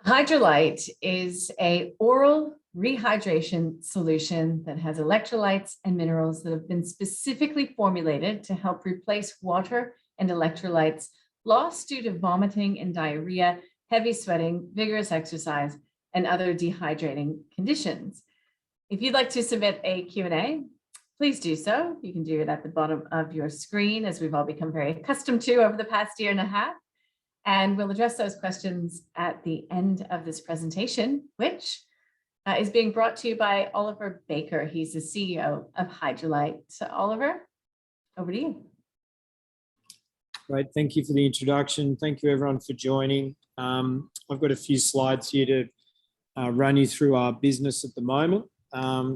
Hydrolyte is a oral rehydration solution that has electrolytes and minerals that have been specifically formulated to help replace water and electrolytes lost due to vomiting and diarrhea, heavy sweating, vigorous exercise, and other dehydrating conditions. If you'd like to submit a Q&A, please do so. You can do it at the bottom of your screen, as we've all become very accustomed to over the past year and a half. And we'll address those questions at the end of this presentation, which is being brought to you by Oliver Baker. He's the CEO of Hydrolyte. So Oliver, over to you. Great, thank you for the introduction. Thank you everyone for joining. I've got a few slides here to run you through our business at the moment.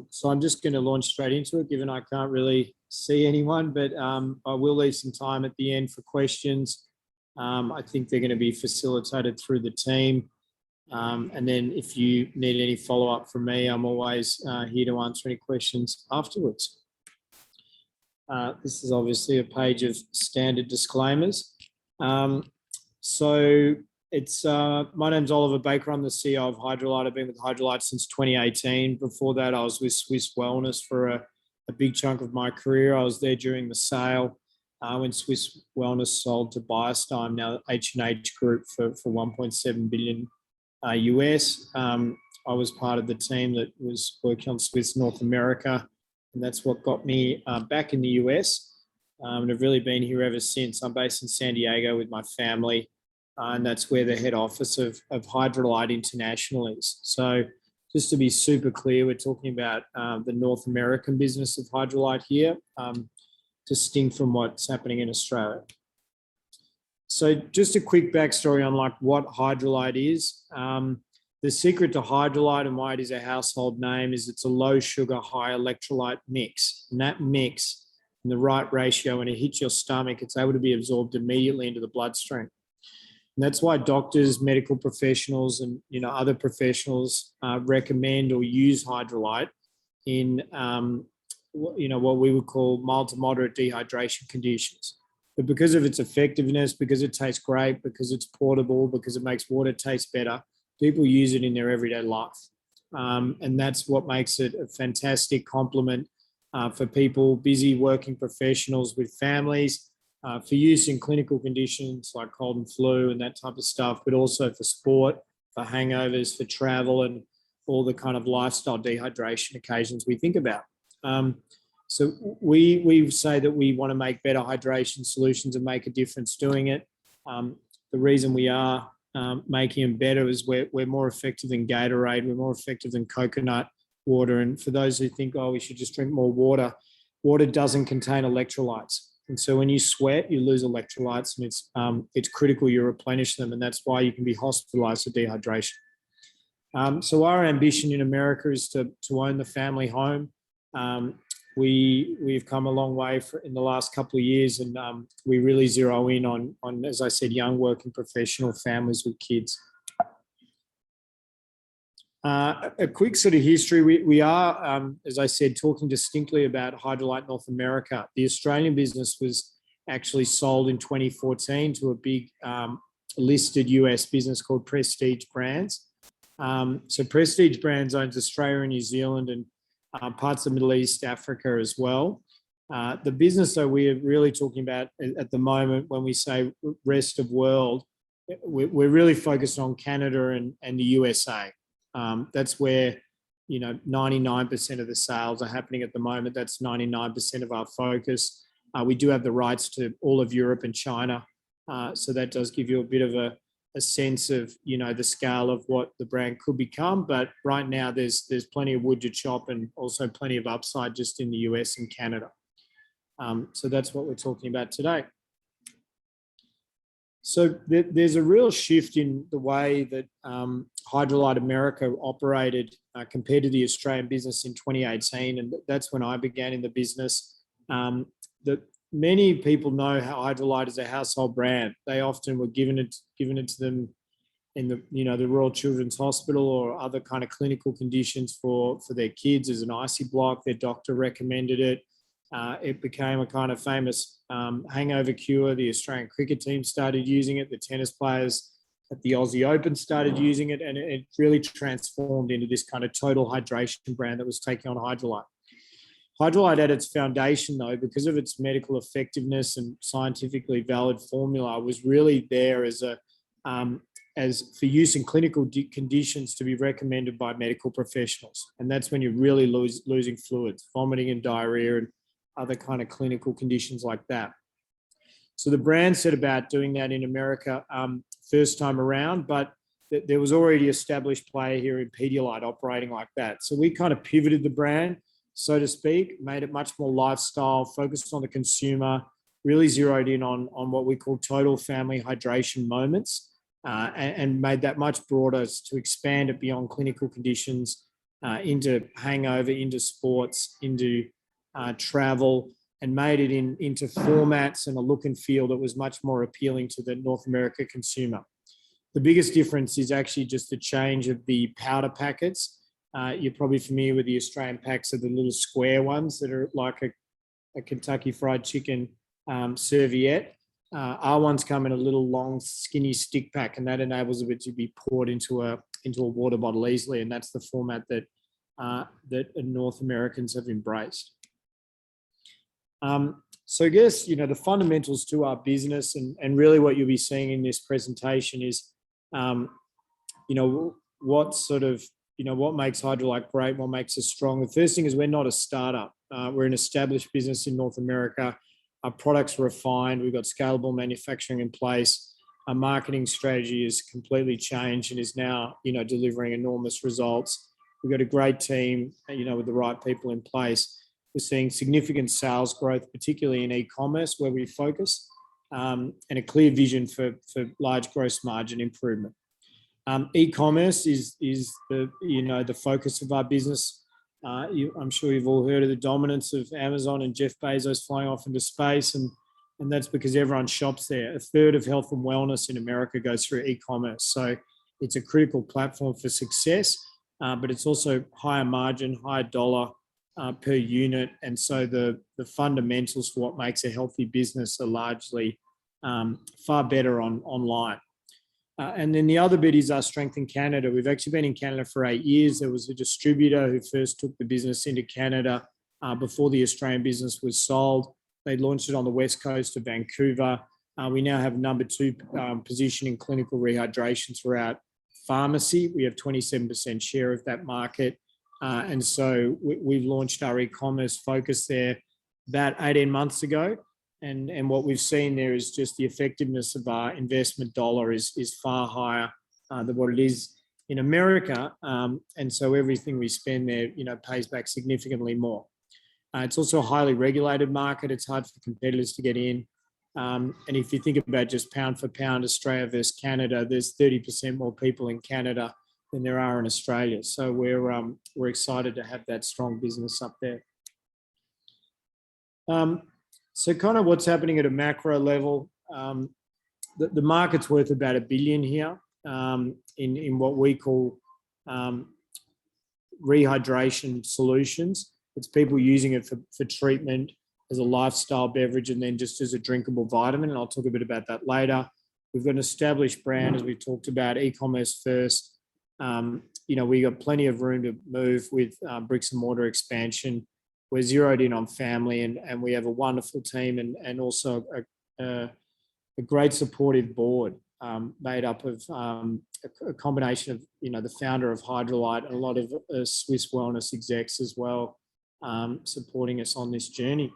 So I'm just going to launch straight into it, given I can't really see anyone, but I will leave some time at the end for questions. I think they're going to be facilitated through the team. And then if you need any follow-up from me, I'm always here to answer any questions afterwards. This is obviously a page of standard disclaimers. So it's my name's Oliver Baker. I'm the CEO of Hydrolyte. I've been with Hydrolyte since 2018. Before that, I was with Swiss Wellness for a big chunk of my career. I was there during the sale when Swiss Wellness sold to Biostime, now H&H Group, for 1.7 billion US. I was part of the team that was working on Swiss North America, and that's what got me back in the US. And I've really been here ever since. I'm based in San Diego with my family, and that's where the head office of Hydrolyte International is. So just to be super clear, we're talking about the North American business of Hydrolyte here, distinct from what's happening in Australia. So just a quick backstory on what Hydrolyte is. The secret to Hydrolyte and why it is a household name is it's a low sugar, high electrolyte mix. And that mix, in the right ratio, when it hits your stomach, it's able to be absorbed immediately into the bloodstream. And that's why doctors, medical professionals, and other professionals recommend or use Hydrolyte in what we would call mild to moderate dehydration conditions. But because of its effectiveness, because it tastes great, because it's portable, because it makes water taste better, people use it in their everyday life. And that's what makes it a fantastic complement for people, busy working professionals with families, for use in clinical conditions like cold and flu and that type of stuff, but also for sport, for hangovers, for travel, and all the kind of lifestyle dehydration occasions we think about. So we say that we want to make better hydration solutions and make a difference doing it. The reason we are making them better is we're more effective than Gatorade, we're more effective than coconut water. And for those who think, oh, we should just drink more water, water doesn't contain electrolytes. And so when you sweat, you lose electrolytes, and it's critical you replenish them. And that's why you can be hospitalized for dehydration. So our ambition in America is to own the family home. We've come a long way in the last couple of years, and we really zero in on, as I said, young working professional families with kids. A quick sort of history. We are, as I said, talking distinctly about Hydrolyte North America. The Australian business was actually sold in 2014 to a big listed US business called Prestige Brands. So Prestige Brands owns Australia and New Zealand and parts of Middle East, Africa as well. The business that we are really talking about at the moment, when we say rest of world, we're really focused on Canada and the USA. That's where 99% of the sales are happening at the moment. That's 99% of our focus. We do have the rights to all of Europe and China, so that does give you a bit of a sense of the scale of what the brand could become. But right now there's plenty of wood to chop, and also plenty of upside just in the US and Canada. So that's what we're talking about today. So there's a real shift in the way that Hydrolyte America operated compared to the Australian business in 2018, and that's when I began in the business. That many people know how Hydrolyte is a household brand. They often were given it to them in the Royal Children's Hospital or other kind of clinical conditions for their kids as an icy block. Their doctor recommended it. It became a kind of famous hangover cure. The Australian cricket team started using it. The tennis players at the Aussie Open started using it, and it really transformed into this kind of total hydration brand that was taking on Hydrolyte. Hydrolyte at its foundation, though, because of its medical effectiveness and scientifically valid formula, was really there as for use in clinical conditions to be recommended by medical professionals. And that's when you're really losing fluids, vomiting and diarrhea and other kind of clinical conditions like that. So the brand set about doing that in America first time around, but there was already established player here in Pedialyte operating like that. So we kind of pivoted the brand, so to speak, made it much more lifestyle, focused on the consumer, really zeroed in on what we call total family hydration moments, and made that much broader to expand it beyond clinical conditions into hangover, into sports, into travel, and made it into formats and a look and feel that was much more appealing to the North America consumer. The biggest difference is actually just the change of the powder packets. You're probably familiar with the Australian packs of the little square ones that are like a Kentucky Fried Chicken serviette. Our ones come in a little long, skinny stick pack, and that enables it to be poured into a water bottle easily. And that's the format that North Americans have embraced. So I guess, the fundamentals to our business and really what you'll be seeing in this presentation is, what sort of, what makes Hydrolyte great, what makes us strong. The first thing is we're not a startup. We're an established business in North America. Our products are refined. We've got scalable manufacturing in place. Our marketing strategy is completely changed and is now, delivering enormous results. We've got a great team, with the right people in place. We're seeing significant sales growth, particularly in e-commerce where we focus, and a clear vision for large gross margin improvement. E-commerce is the focus of our business. I'm sure you've all heard of the dominance of Amazon and Jeff Bezos flying off into space, and that's because everyone shops there. A third of health and wellness in America goes through e-commerce. So it's a critical platform for success, but it's also higher margin, higher dollar per unit. And so the fundamentals for what makes a healthy business are largely far better online. And then the other bit is our strength in Canada. We've actually been in Canada for 8 years. There was a distributor who first took the business into Canada before the Australian business was sold. They launched it on the west coast of Vancouver. We now have number 2 position in clinical rehydration throughout pharmacy. We have 27% share of that market. And so we've launched our e-commerce focus there about 18 months ago. And what we've seen there is just the effectiveness of our investment dollar is far higher than what it is in America. And so everything we spend there, pays back significantly more. It's also a highly regulated market. It's hard for competitors to get in. And if you think about just pound for pound, Australia versus Canada, there's 30% more people in Canada than there are in Australia. So we're excited to have that strong business up there. So kind of what's happening at a macro level, the market's worth about $1 billion here in what we call rehydration solutions. It's people using it for treatment as a lifestyle beverage and then just as a drinkable vitamin. And I'll talk a bit about that later. We've got an established brand, as we talked about, e-commerce first. We got plenty of room to move with bricks and mortar expansion. We're zeroed in on family and we have a wonderful team and also a great supportive board made up of a combination of, the founder of Hydrolyte and a lot of Swiss wellness execs as well, supporting us on this journey.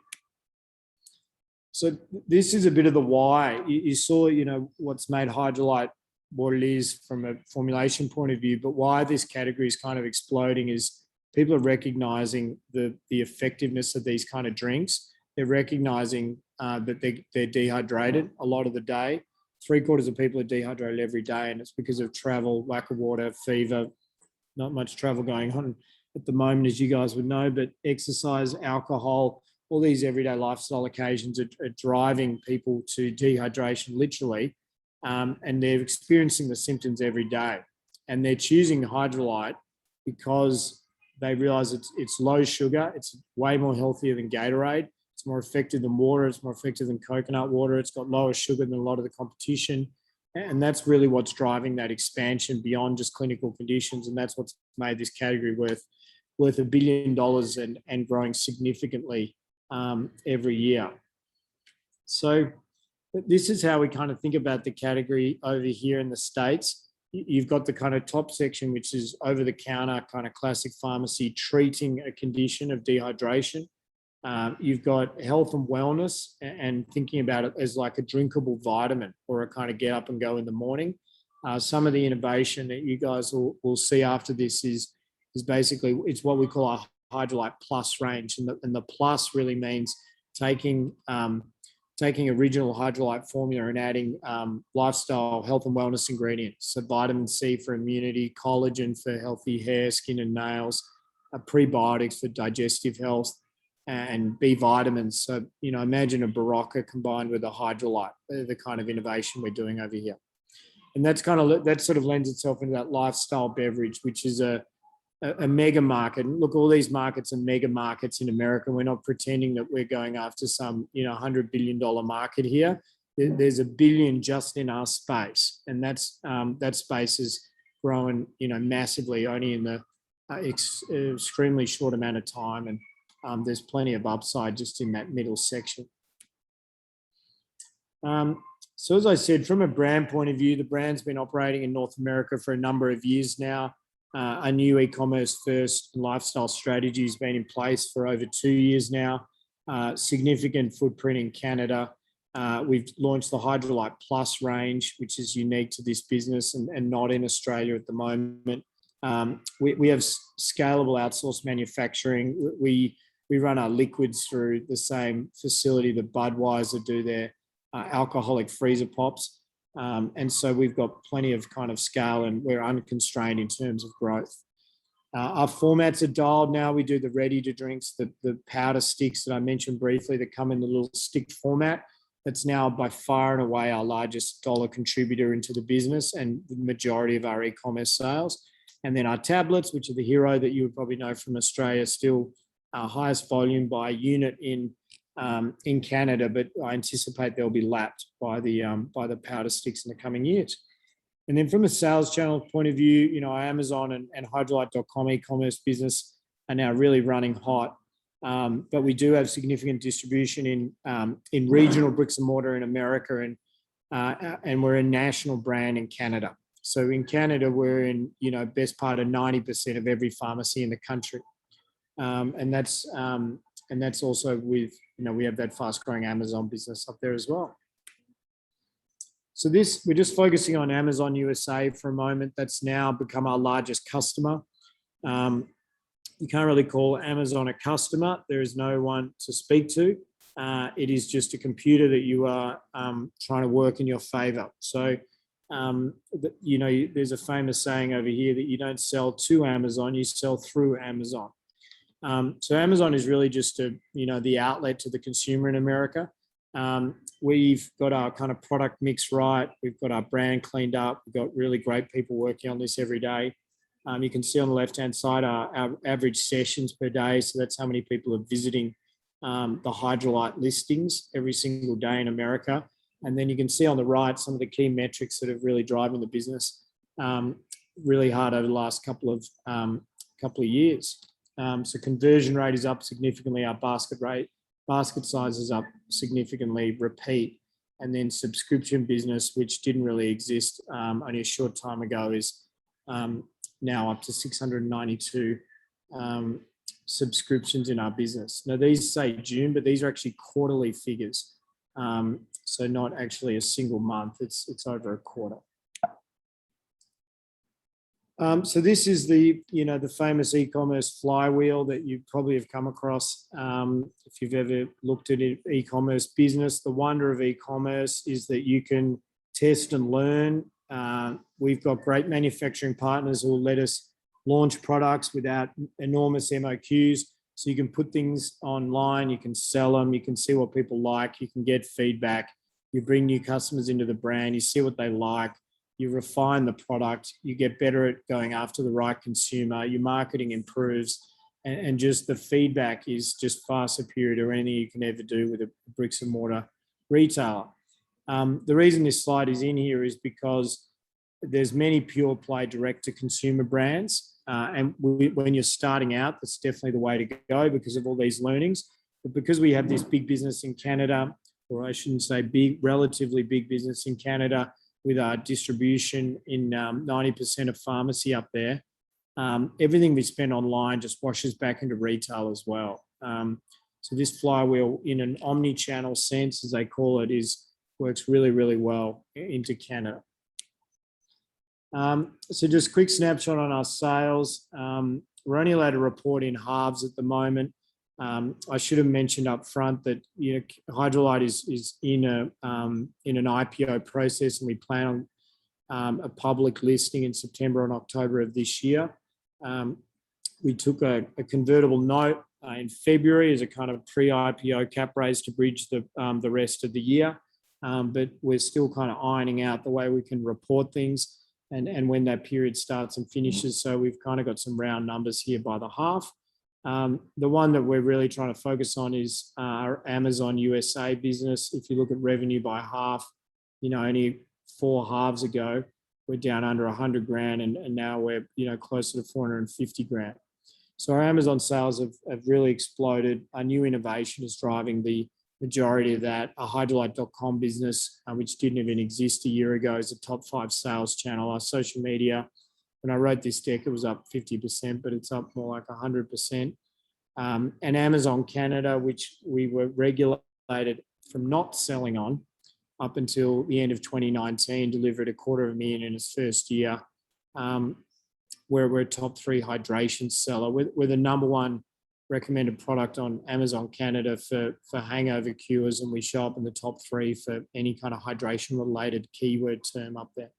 So this is a bit of the why. You saw, what's made Hydrolyte what it is from a formulation point of view, but why this category is kind of exploding is people are recognizing the effectiveness of these kind of drinks. They're recognizing that they're dehydrated a lot of the day. 3/4 of people are dehydrated every day, and it's because of travel, lack of water, fever, not much travel going on at the moment, as you guys would know, but exercise, alcohol, all these everyday lifestyle occasions are driving people to dehydration, literally, and they're experiencing the symptoms every day. And they're choosing Hydrolyte because they realize it's low sugar, it's way more healthier than Gatorade, it's more effective than water, it's more effective than coconut water, it's got lower sugar than a lot of the competition. And that's really what's driving that expansion beyond just clinical conditions. And that's what's made this category worth $1 billion and growing significantly every year. So this is how we kind of think about the category over here in the States. You've got the kind of top section, which is over-the-counter kind of classic pharmacy treating a condition of dehydration. You've got health and wellness and thinking about it as like a drinkable vitamin or a kind of get up and go in the morning. Some of the innovation that you guys will see after this is basically, it's what we call our Hydrolyte Plus range. And the plus really means taking original Hydrolyte formula and adding lifestyle health and wellness ingredients. So vitamin C for immunity, collagen for healthy hair, skin and nails, prebiotics for digestive health, and B vitamins. So, imagine a Barocca combined with a Hydrolyte, the kind of innovation we're doing over here. And that sort of lends itself into that lifestyle beverage, which is a mega market. And look, all these markets are mega markets in America. We're not pretending that we're going after some, $100 billion market here. There's $1 billion just in our space. And that space is growing, massively only in the extremely short amount of time. And there's plenty of upside just in that middle section. So as I said, from a brand point of view, the brand's been operating in North America for a number of years now. A new e-commerce first lifestyle strategy has been in place for over 2 years now. Significant footprint in Canada. We've launched the Hydrolyte Plus range, which is unique to this business and not in Australia at the moment. We have scalable outsourced manufacturing. We run our liquids through the same facility that Budweiser do their alcoholic freezer pops. And so we've got plenty of kind of scale and we're unconstrained in terms of growth. Our formats are dialed now. We do the ready to drinks, the powder sticks that I mentioned briefly that come in the little stick format. That's now by far and away our largest dollar contributor into the business and the majority of our e-commerce sales. And then our tablets, which are the hero that you would probably know from Australia, still our highest volume by unit in Canada, but I anticipate they'll be lapped by the powder sticks in the coming years. And then from a sales channel point of view, our Amazon and Hydrolyte.com e-commerce business are now really running hot. But we do have significant distribution in regional bricks and mortar in America, and we're a national brand in Canada. So in Canada, we're in best part of 90% of every pharmacy in the country, and that's also with we have that fast growing Amazon business up there as well. So we're just focusing on Amazon USA for a moment. That's now become our largest customer. You can't really call Amazon a customer. There is no one to speak to. It is just a computer that you are trying to work in your favor. So, there's a famous saying over here that you don't sell to Amazon, you sell through Amazon. So Amazon is really just the outlet to the consumer in America. We've got our kind of product mix right. We've got our brand cleaned up. We've got really great people working on this every day. You can see on the left-hand side our average sessions per day. So that's how many people are visiting the Hydrolyte listings every single day in America. And then you can see on the right some of the key metrics that are really driving the business really hard over the last couple of years. So conversion rate is up significantly. Our basket size is up significantly, repeat. And then subscription business, which didn't really exist only a short time ago, is now up to 692 subscriptions in our business. Now these say June, but these are actually quarterly figures. So not actually a single month, it's over a quarter. So this is the famous e-commerce flywheel that you probably have come across if you've ever looked at an e-commerce business. The wonder of e-commerce is that you can test and learn. We've got great manufacturing partners who will let us launch products without enormous MOQs. So you can put things online, you can sell them, you can see what people like, you can get feedback, you bring new customers into the brand, you see what they like, you refine the product, you get better at going after the right consumer, your marketing improves, and just the feedback is just far superior to anything you can ever do with a bricks and mortar retailer. The reason this slide is in here is because there's many pure play direct to consumer brands. When you're starting out, that's definitely the way to go because of all these learnings. But because we have this big business in Canada, or I shouldn't say big, relatively big business in Canada with our distribution in 90% of pharmacy up there, everything we spend online just washes back into retail as well. So this flywheel in an omni-channel sense, as they call it, works really, really well into Canada. So just quick snapshot on our sales. We're only allowed to report in halves at the moment. I should have mentioned up front that Hydrolyte is in an IPO process, and we plan on a public listing in September and October of this year. We took a convertible note in February as a kind of pre-IPO cap raise to bridge the rest of the year, but we're still kind of ironing out the way we can report things and when that period starts and finishes. So we've kind of got some round numbers here by the half. The one that we're really trying to focus on is our Amazon USA business. If you look at revenue by half, only 4 halves ago, we're down under 100 grand, and now we're closer to 450 grand. So our Amazon sales have really exploded. Our new innovation is driving the majority of that. Our Hydralyte.com business, which didn't even exist a year ago, is a top 5 sales channel. Our social media, when I wrote this deck, it was up 50%, but it's up more like 100%. And Amazon Canada, which we were regulated from not selling on up until the end of 2019, delivered $250,000 in its first year, where we're a top 3 hydration seller. We're the number 1 recommended product on Amazon Canada for hangover cures, and we show up in the top 3 for any kind of hydration related keyword term up there.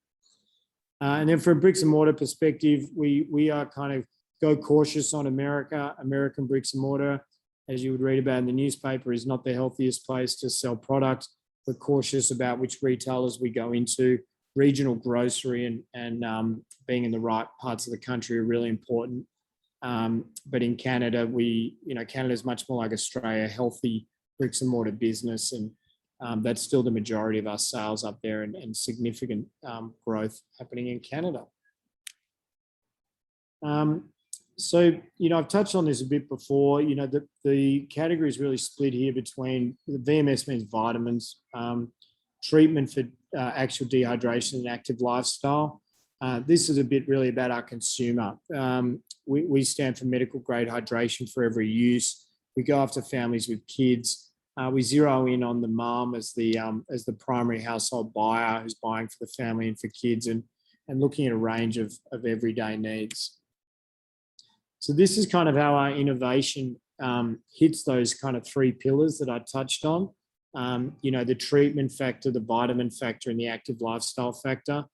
And then from a bricks and mortar perspective, we are kind of go cautious on American bricks and mortar, as you would read about in the newspaper, is not the healthiest place to sell product. We're cautious about which retailers we go into. Regional grocery and being in the right parts of the country are really important. But in Canada, Canada is much more like Australia, healthy bricks and mortar business, and that's still the majority of our sales up there, and significant growth happening in Canada. So, I've touched on this a bit before. The category is really split here between the VMS means vitamins, treatment for actual dehydration and active lifestyle. This is a bit really about our consumer. We stand for medical grade hydration for every use. We go after families with kids. We zero in on the mom as the primary household buyer who's buying for the family and for kids, and looking at a range of everyday needs. So this is kind of how our innovation hits those kind of 3 pillars that I touched on. The treatment factor, the vitamin factor, and the active lifestyle factor.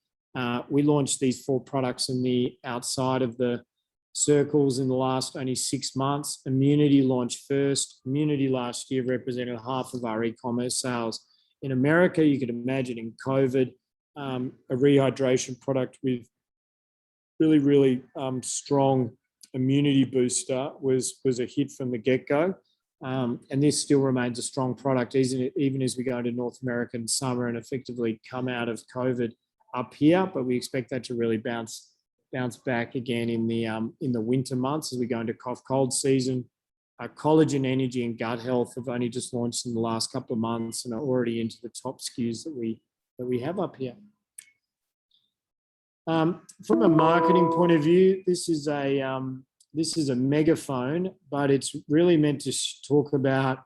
We launched these 4 products in the outside of the circles in the last only 6 months. Immunity launched first. Immunity last year represented half of our e-commerce sales. In America, you could imagine in COVID, a rehydration product with really, really strong immunity booster was a hit from the get-go. And this still remains a strong product, even as we go into North American summer and effectively come out of COVID up here. But we expect that to really bounce back again in the winter months as we go into cough cold season. Collagen, energy, and gut health have only just launched in the last couple of months and are already into the top SKUs that we have up here. From a marketing point of view, this is a megaphone, but it's really meant to talk about.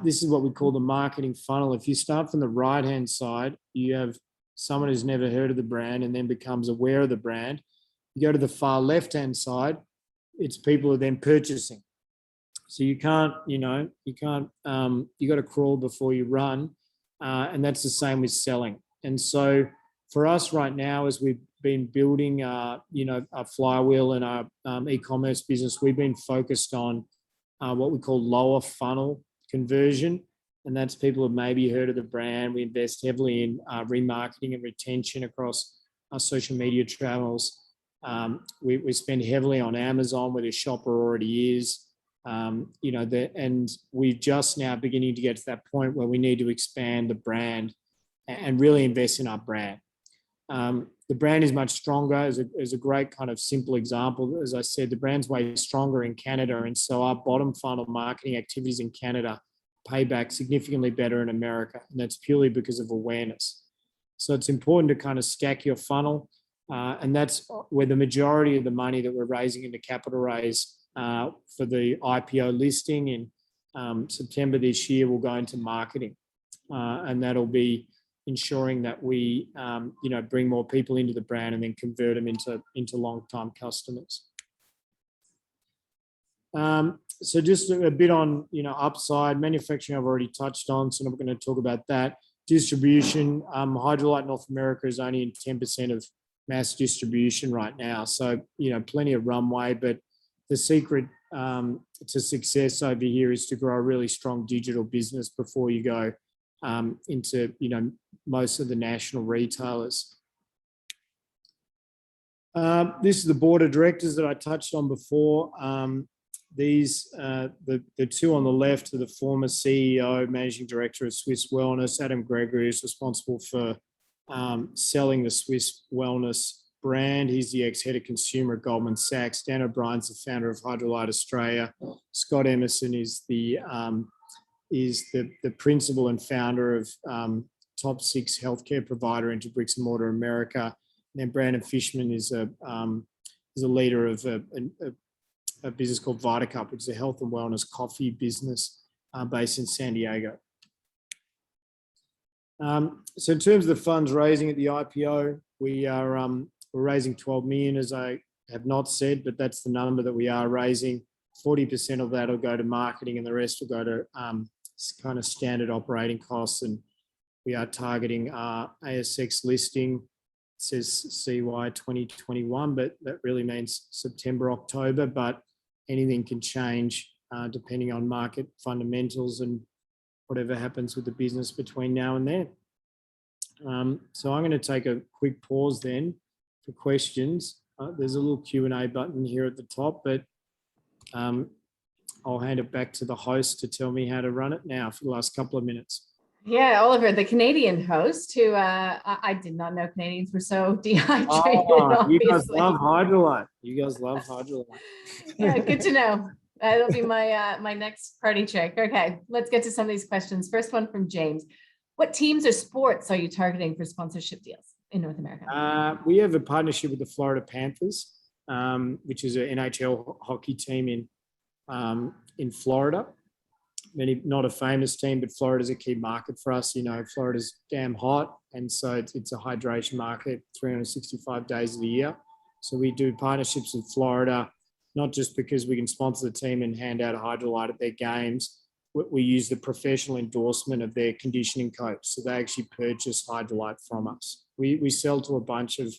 This is what we call the marketing funnel. If you start from the right-hand side, you have someone who's never heard of the brand and then becomes aware of the brand. You go to the far left-hand side, it's people who are then purchasing. So you got to crawl before you run. And that's the same with selling. And so for us right now, as we've been building, our flywheel and our e-commerce business, we've been focused on what we call lower funnel conversion. And that's people who maybe heard of the brand. We invest heavily in remarketing and retention across our social media channels. We spend heavily on Amazon, where the shopper already is. And we're just now beginning to get to that point where we need to expand the brand and really invest in our brand. The brand is much stronger. As a great kind of simple example, as I said, the brand's way stronger in Canada, and so our bottom funnel marketing activities in Canada pay back significantly better in America, and that's purely because of awareness. So it's important to kind of stack your funnel, and that's where the majority of the money that we're raising in the capital raise for the IPO listing in September this year will go into marketing, and that'll be ensuring that we bring more people into the brand and then convert them into long-time customers. So just a bit on upside. Manufacturing I've already touched on, so I'm not going to talk about that. Distribution, Hydrolyte North America is only in 10% of mass distribution right now, so plenty of runway. But the secret to success over here is to grow a really strong digital business before you go into most of the national retailers. This is the board of directors that I touched on before. These the two on the left are the former CEO, managing director of Swiss Wellness. Adam Gregory is responsible for selling the Swiss Wellness brand. He's the ex-head of consumer at Goldman Sachs. Dan O'Brien's the founder of Hydrolyte Australia. Scott Emerson is the principal and founder of top 6 healthcare provider into bricks and mortar America. And then Brandon Fishman is a leader of a business called VitaCup, which is a health and wellness coffee business based in San Diego. So in terms of the funds raising at the IPO, we're raising 12 million, as I have not said, but that's the number that we are raising. 40% of that will go to marketing and the rest will go to kind of standard operating costs. And we are targeting our ASX listing. It says CY 2021, but that really means September, October, but anything can change depending on market fundamentals and whatever happens with the business between now and then. So I'm going to take a quick pause then for questions. There's a little Q&A button here at the top, but I'll hand it back to the host to tell me how to run it now for the last couple of minutes. Yeah, Oliver, the Canadian host, who I did not know Canadians were so dehydrated. You guys love Hydrolyte. You guys love Hydrolyte. Yeah, good to know. That'll be my next party trick. Okay, let's get to some of these questions. First one from James. What teams or sports are you targeting for sponsorship deals in North America? We have a partnership with the Florida Panthers, which is an NHL hockey team in Florida. Not a famous team, but Florida's a key market for us. Florida's damn hot, and so it's a hydration market 365 days of the year. So we do partnerships with Florida, not just because we can sponsor the team and hand out a Hydrolyte at their games. We use the professional endorsement of their conditioning coach. So they actually purchase Hydrolyte from us. We sell to a bunch of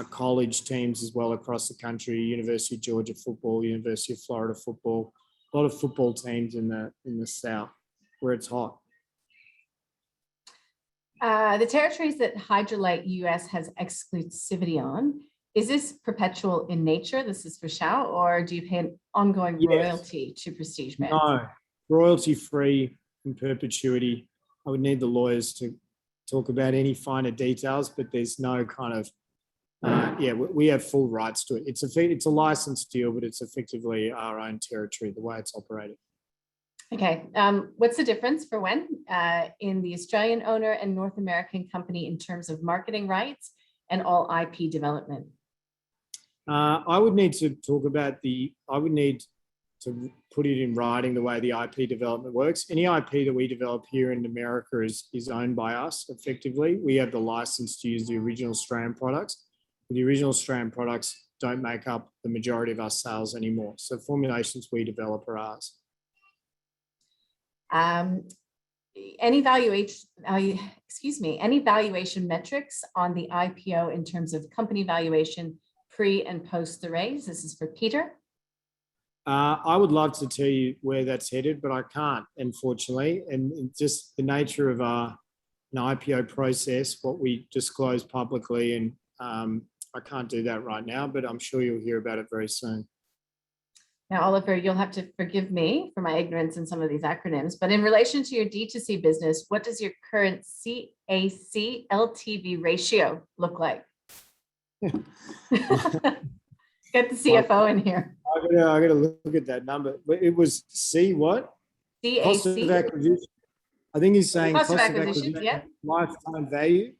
college teams as well across the country, University of Georgia football, University of Florida football, a lot of football teams in the South where it's hot. The territories that Hydrolyte US has exclusivity on, is this perpetual in nature? This is for Shao, or do you pay an ongoing royalty to Prestige brands? No, royalty free in perpetuity. I would need the lawyers to talk about any finer details, but there's no kind of we have full rights to it. It's a licensed deal, but it's effectively our own territory, the way it's operated. Okay. What's the difference for when in the Australian owner and North American company in terms of marketing rights and all IP development? I would need to talk about I would need to put it in writing the way the IP development works. Any IP that we develop here in America is owned by us effectively. We have the license to use the original Australian products. The original Australian products don't make up the majority of our sales anymore. So formulations we develop are ours. Any valuation metrics on the IPO in terms of company valuation pre and post the raise? This is for Peter. I would love to tell you where that's headed, but I can't, unfortunately. And just the nature of an IPO process, what we disclose publicly, and I can't do that right now, but I'm sure you'll hear about it very soon. Now, Oliver, you'll have to forgive me for my ignorance in some of these acronyms, but in relation to your D2C business, what does your current CAC LTV ratio look like? Get the CFO in here. I gotta look at that number. But it was C what? Cost of CAC, acquisition. I think he's saying cost of acquisition, yeah. lifetime value.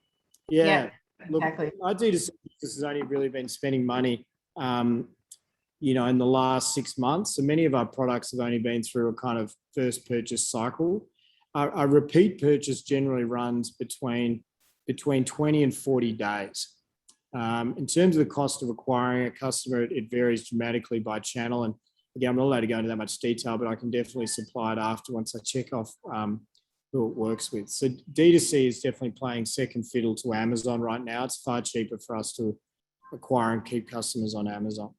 Yeah, Look, exactly. I do just this has only really been spending money, in the last 6 months. So many of our products have only been through a kind of first purchase cycle. Our repeat purchase generally runs between 20 and 40 days. In terms of the cost of acquiring a customer, it varies dramatically by channel. And again, I'm not allowed to go into that much detail, but I can definitely supply it after once I check off who it works with. So D2C is definitely playing second fiddle to Amazon right now. It's far cheaper for us to acquire and keep customers on Amazon.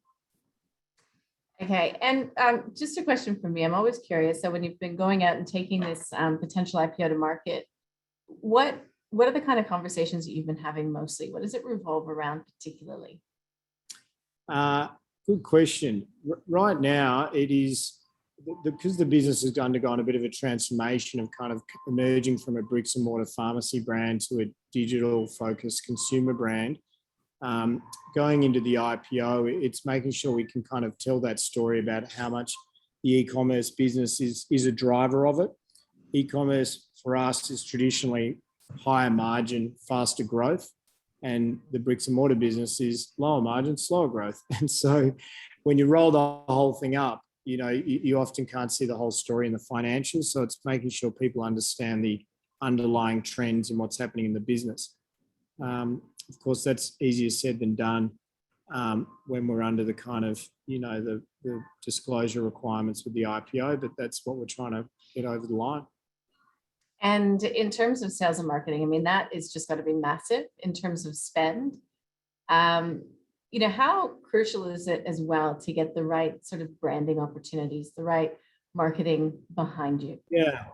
Okay, and just a question from me. I'm always curious. So when you've been going out and taking this potential IPO to market, what are the kind of conversations that you've been having mostly? What does it revolve around particularly? Good question. Right now, it is because the business has undergone a bit of a transformation of kind of emerging from a bricks and mortar pharmacy brand to a digital focused consumer brand. Going into the IPO, it's making sure we can kind of tell that story about how much the e-commerce business is a driver of it. E-commerce for us is traditionally higher margin, faster growth, and the bricks and mortar business is lower margin, slower growth. And so when you roll the whole thing up, you often can't see the whole story in the financials. So it's making sure people understand the underlying trends and what's happening in the business. Of course, that's easier said than done when we're under the kind of, the disclosure requirements with the IPO, but that's what we're trying to get over the line. And in terms of sales and marketing, I mean, that is just got to be massive in terms of spend. How crucial is it as well to get the right sort of branding opportunities, the right marketing behind you? Yeah,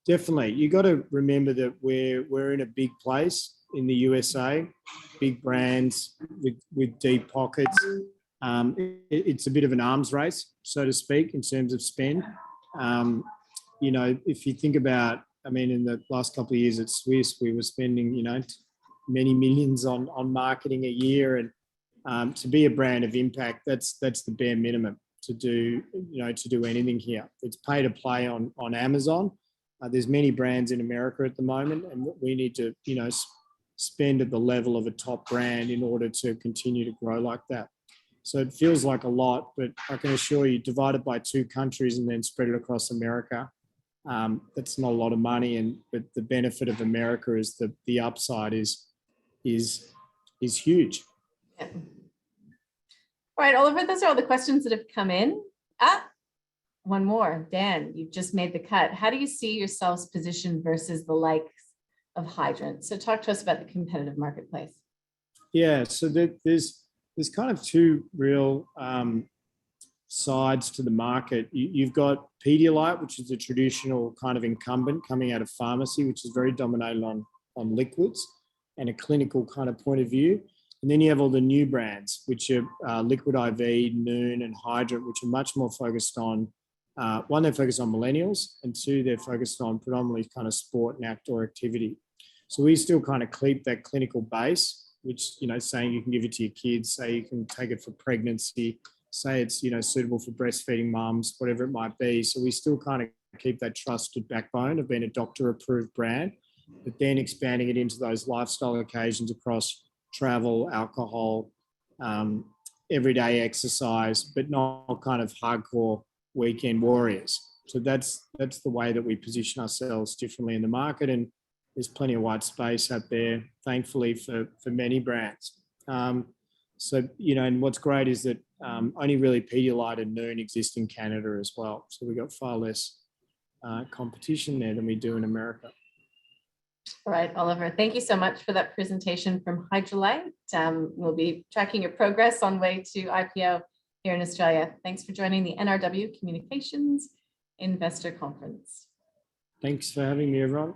definitely. You got to remember that we're in a big place in the USA, big brands with deep pockets. It's a bit of an arms race, so to speak, in terms of spend. If you think about, in the last couple of years at Swiss, we were spending, many millions on marketing a year, and to be a brand of impact, that's the bare minimum to do anything here. It's pay to play on Amazon. There's many brands in America at the moment, and we need to, spend at the level of a top brand in order to continue to grow like that. So it feels like a lot, but I can assure you, divide it by 2 countries and then spread it across America, that's not a lot of money. But the benefit of America is the upside is huge. Yeah. All right, Oliver, those are all the questions that have come in. One more. Dan, you've just made the cut. How do you see yourselves positioned versus the likes of Hydrant? So talk to us about the competitive marketplace. Yeah, so there's kind of 2 real sides to the market. You've got Pedialyte, which is a traditional kind of incumbent coming out of pharmacy, which is very dominated on liquids and a clinical kind of point of view. And then you have all the new brands, which are Liquid IV, Noon, and Hydrant, which are much more focused on, one, they're focused on millennials, and 2, they're focused on predominantly kind of sport and outdoor activity. So we still kind of keep that clinical base, which, saying you can give it to your kids, say you can take it for pregnancy, say it's, suitable for breastfeeding mums, whatever it might be. So we still kind of keep that trusted backbone of being a doctor-approved brand, but then expanding it into those lifestyle occasions across travel, alcohol, everyday exercise, but not kind of hardcore weekend warriors. So that's the way that we position ourselves differently in the market, and there's plenty of white space out there, thankfully, for many brands. And what's great is that only really Pedialyte and Noon exist in Canada as well. So we've got far less competition there than we do in America. All right, Oliver, thank you so much for that presentation from Hydrolyte. We'll be tracking your progress on way to IPO here in Australia. Thanks for joining the NRW Communications Investor Conference. Thanks for having me, everyone.